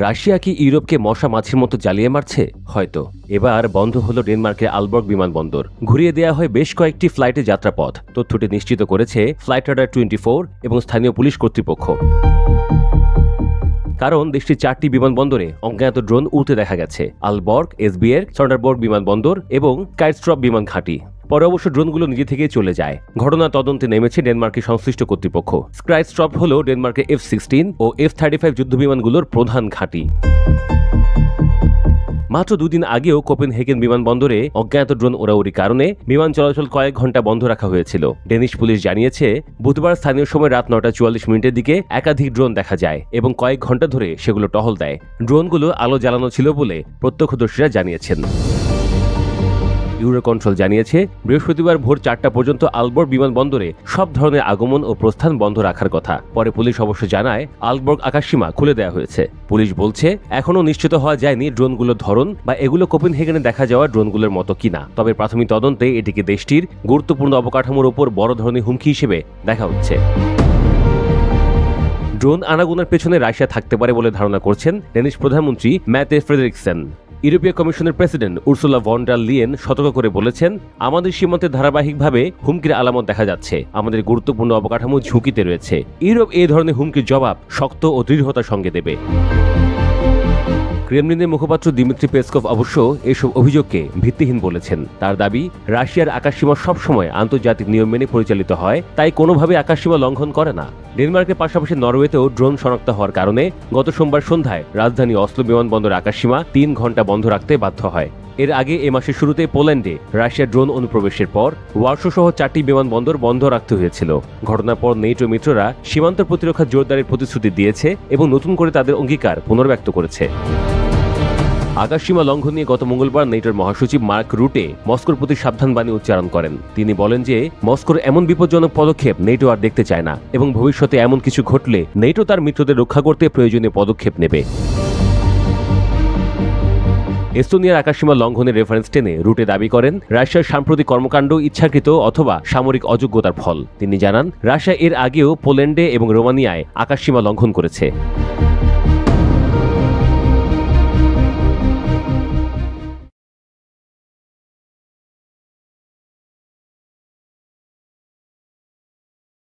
Russia কি ইউরোপকে মশা মাছির মতো জ্বালিয়ে মারছে? হয়তো। এবার বন্ধ হলো ডেনমার্কের আলবর্গ বিমানবন্দর। ঘুরিয়ে দেওয়া হয় বেশ কয়েকটি ফ্লাইটে যাত্রাপথ। তথ্যটি নিশ্চিত করেছে ফ্লাইট রাডার 24 এবং স্থানীয় পুলিশ কর্তৃপক্ষ। কারণ দেশটির 4টি বিমানবন্দরে অজ্ঞাত ড্রোন উড়তে দেখা গেছে: আলবর্গ, এসবিএর, সন্ডারবর্গ বিমানবন্দর এবং কাইটস্ট্রপ বিমান ঘাঁটি। পরে অবশ্য ড্রোনগুলো নিজে থেকেই চলে যায়। ঘটনা তদন্তে নেমেছে ডেনমার্কের সংশ্লিষ্ট কর্তৃপক্ষ। স্কাইটস্ট্রপ হল ডেনমার্কের F-16 ও F-35 যুদ্ধবিমানগুলোর প্রধান ঘাঁটি। মাত্র 2 দিন আগেও কোপেনহেগেন বিমানবন্দরে অজ্ঞাত ড্রোন ওড়াউড়ির কারণে বিমান চলাচল কয়েক ঘন্টা বন্ধ রাখা হয়েছিল। ডেনিশ পুলিশ জানিয়েছে, বুধবার স্থানীয় সময় রাত 9:44 দিকে একাধিক ড্রোন দেখা যায় এবং কয়েক ঘন্টা ধরে সেগুলো টহল দেয়। ড্রোনগুলো আলো জ্বালানো ছিল বলে প্রত্যক্ষদর্শীরা জানিয়েছেন। ইউরোকন্ট্রোল জানিয়েছে, বৃহস্পতিবার ভোর 4টা পর্যন্ত আলবর্গ বিমানবন্দরে সব ধরনের আগমন ও প্রস্থান বন্ধ রাখার কথা। পরে পুলিশ অবশ্য জানায়, আলবর্গ আকাশসীমা খুলে দেওয়া হয়েছে। পুলিশ বলছে, এখনও নিশ্চিত হওয়া যায়নি ড্রোনগুলোর ধরন বা এগুলো কোপেনহেগেনে দেখা যাওয়া ড্রোনগুলোর মতো কিনা। তবে প্রাথমিক তদন্তে এটিকে দেশটির গুরুত্বপূর্ণ অবকাঠামোর উপর বড় ধরনের হুমকি হিসেবে দেখা হচ্ছে। ড্রোন আনাগোনার পেছনে রাশিয়া থাকতে পারে বলে ধারণা করছেন ডেনিশ প্রধানমন্ত্রী ম্যাতে ফ্রেডরিকসেন। ইউরোপীয় কমিশনের president Ursula von der Leyen সতর্ক করে বলেছেন, আমাদের সীমান্তে ধারাবাহিকভাবে হুমকির আলামত দেখা যাচ্ছে। আমাদের গুরুত্বপূর্ণ অবকাঠামো ঝুঁকিতে রয়েছে। ইউরোপ এই ধরনের হুমকির জবাব শক্ত ও দৃঢ়তার সঙ্গে দেবে। ক্রেমলিনের মুখপাত্র দিমিত্রি পেসকভ অবশ্য এসব অভিযোগকে ভিত্তিহীন বলেছেন। তার দাবি, রাশিয়ার আকাশসীমা সবসময় আন্তর্জাতিক নিয়ম মেনে পরিচালিত হয়, তাই কোনোভাবে আকাশসীমা লঙ্ঘন করে না। ডেনমার্কের পাশাপাশি নরওয়েতেও ড্রোন শনাক্ত হওয়ার কারণে গত সোমবার সন্ধ্যায় রাজধানী অসলো বিমানবন্দর আকাশসীমা 3 ঘন্টা বন্ধ রাখতে বাধ্য হয়। এর আগে এ মাসের শুরুতে পোল্যান্ডে রাশিয়ার ড্রোন অনুপ্রবেশের পর ওয়ার্সো সহ 4টি বিমানবন্দর বন্ধ রাখতে হয়েছিল। ঘটনার পর নেটো মিত্ররা সীমান্ত প্রতিরক্ষা জোরদারের প্রতিশ্রুতি দিয়েছে এবং নতুন করে তাদের অঙ্গীকার পুনর্ব্যক্ত করেছে। আকাশসীমা লঙ্ঘন নিয়ে গত মঙ্গলবার নেটোর মহাসচিব মার্ক রুটে মস্কোর প্রতি সাবধানবাণী উচ্চারণ করেন। তিনি বলেন যে, মস্কোর এমন বিপজ্জনক পদক্ষেপ নেটো আর দেখতে চায় না এবং ভবিষ্যতে এমন কিছু ঘটলে নেটো তার মিত্রদের রক্ষা করতে প্রয়োজনীয় পদক্ষেপ নেবে। এস্তোনিয়ার আকাশসীমা লঙ্ঘনের রেফারেন্স টেনে রুটে দাবি করেন, রাশিয়ার সাম্প্রতিক কর্মকাণ্ড ইচ্ছাকৃত অথবা সামরিক অযোগ্যতার ফল। তিনি জানান, রাশিয়া এর আগেও পোল্যান্ডে এবং রোমানিয়ায় আকাশসীমা লঙ্ঘন করেছে।